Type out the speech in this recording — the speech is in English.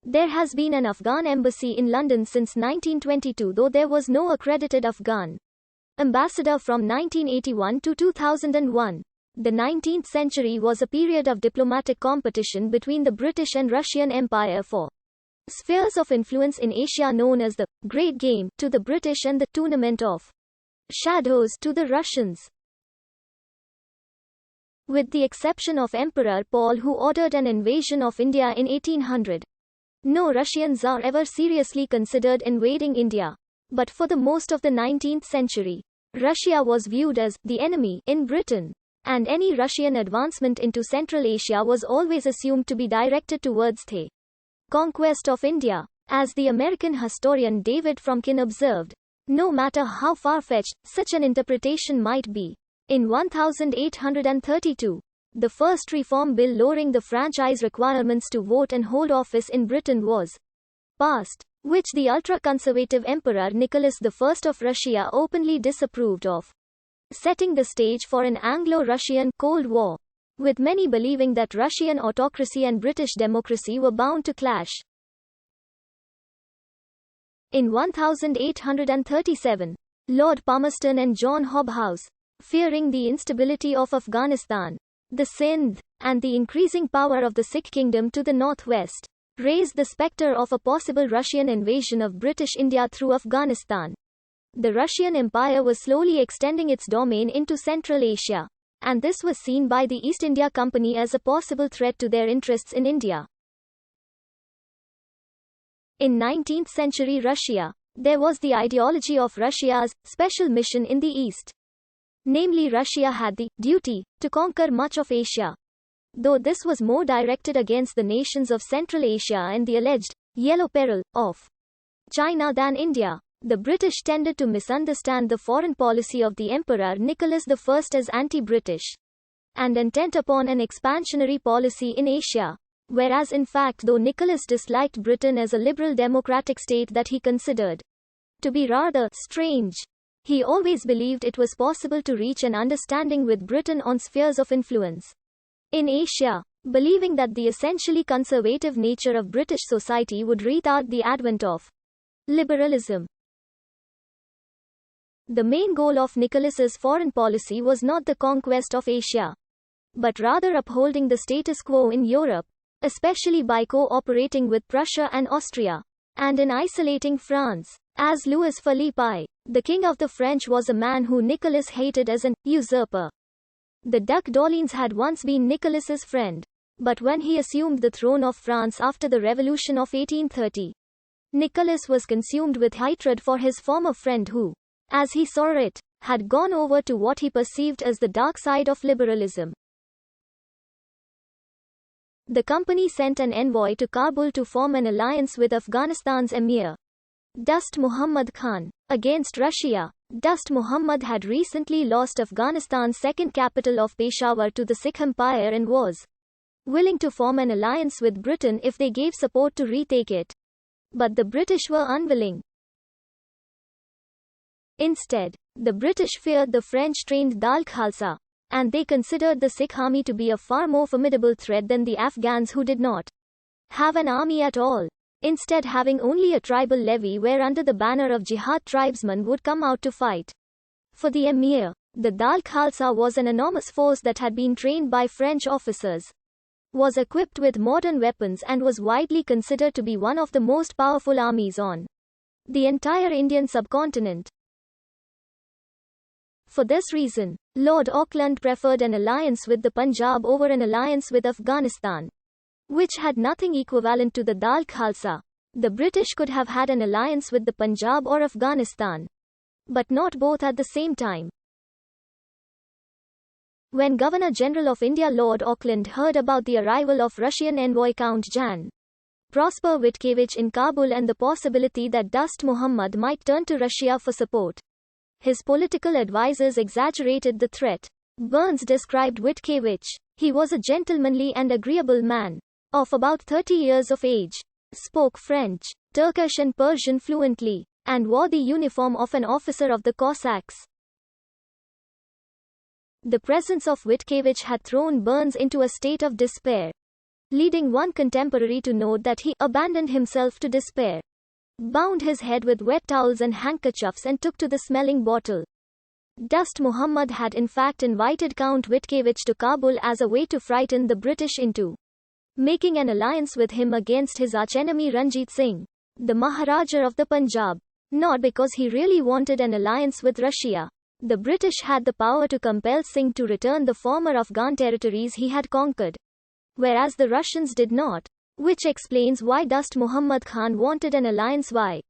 There has been an Afghan embassy in London since 1922, though there was no accredited Afghan ambassador from 1981 to 2001. The 19th century was a period of diplomatic competition between the British and Russian Empire for spheres of influence in Asia, known as the Great Game to the British and the Tournament of Shadows to the Russians. With the exception of Emperor Paul, who ordered an invasion of India in 1800, no Russian Tsar ever seriously considered invading India. But for the most of the 19th century, Russia was viewed as the enemy in Britain, and any Russian advancement into Central Asia was always assumed to be directed towards the conquest of India. As the American historian David Fromkin observed, no matter how far-fetched such an interpretation might be, in 1832, the first reform bill lowering the franchise requirements to vote and hold office in Britain was passed, which the ultra-conservative Emperor Nicholas I of Russia openly disapproved of, setting the stage for an Anglo-Russian Cold War, with many believing that Russian autocracy and British democracy were bound to clash. In 1837, Lord Palmerston and John Hobhouse, fearing the instability of Afghanistan, the Sindh, and the increasing power of the Sikh kingdom to the northwest, raised the spectre of a possible Russian invasion of British India through Afghanistan. The Russian Empire was slowly extending its domain into Central Asia, and this was seen by the East India Company as a possible threat to their interests in India. In 19th century Russia, there was the ideology of Russia's special mission in the East. Namely, Russia had the duty to conquer much of Asia. Though this was more directed against the nations of Central Asia and the alleged yellow peril of China than India, the British tended to misunderstand the foreign policy of the Emperor Nicholas I as anti-British and intent upon an expansionary policy in Asia. Whereas in fact, though Nicholas disliked Britain as a liberal democratic state that he considered to be rather strange, he always believed it was possible to reach an understanding with Britain on spheres of influence in Asia, believing that the essentially conservative nature of British society would retard the advent of liberalism. The main goal of Nicholas's foreign policy was not the conquest of Asia, but rather upholding the status quo in Europe, especially by cooperating with Prussia and Austria, and in isolating France. As Louis Philippe, the king of the French, was a man who Nicholas hated as an usurper. The Duc d'Orléans had once been Nicholas's friend, but when he assumed the throne of France after the Revolution of 1830, Nicholas was consumed with hatred for his former friend who, as he saw it, had gone over to what he perceived as the dark side of liberalism. The company sent an envoy to Kabul to form an alliance with Afghanistan's emir, Dost Muhammad Khan, against Russia. Dost Muhammad had recently lost Afghanistan's second capital of Peshawar to the Sikh Empire and was willing to form an alliance with Britain if they gave support to retake it. But the British were unwilling. Instead, the British feared the French-trained Dal Khalsa, and they considered the Sikh army to be a far more formidable threat than the Afghans, who did not have an army at all, instead having only a tribal levy where under the banner of jihad tribesmen would come out to fight. For the emir, the Dal Khalsa was an enormous force that had been trained by French officers, was equipped with modern weapons, and was widely considered to be one of the most powerful armies on the entire Indian subcontinent. For this reason, Lord Auckland preferred an alliance with the Punjab over an alliance with Afghanistan, which had nothing equivalent to the Dal Khalsa. The British could have had an alliance with the Punjab or Afghanistan, but not both at the same time. When Governor-General of India Lord Auckland heard about the arrival of Russian envoy Count Jan Prosper Witkiewicz in Kabul and the possibility that Dost Muhammad might turn to Russia for support, his political advisers exaggerated the threat. Burns described Witkiewicz. He was a gentlemanly and agreeable man, of about 30 years of age, spoke French, Turkish and Persian fluently, and wore the uniform of an officer of the Cossacks. The presence of Witkiewicz had thrown Burns into a state of despair. leading one contemporary to note that he abandoned himself to despair, bound his head with wet towels and handkerchiefs and took to the smelling bottle. Dost Muhammad had in fact invited Count Witkiewicz to Kabul as a way to frighten the British into making an alliance with him against his archenemy Ranjit Singh, the Maharaja of the Punjab. Not because he really wanted an alliance with Russia. The British had the power to compel Singh to return the former Afghan territories he had conquered, whereas the Russians did not. Which explains why Dost Muhammad Khan wanted an alliance. Why?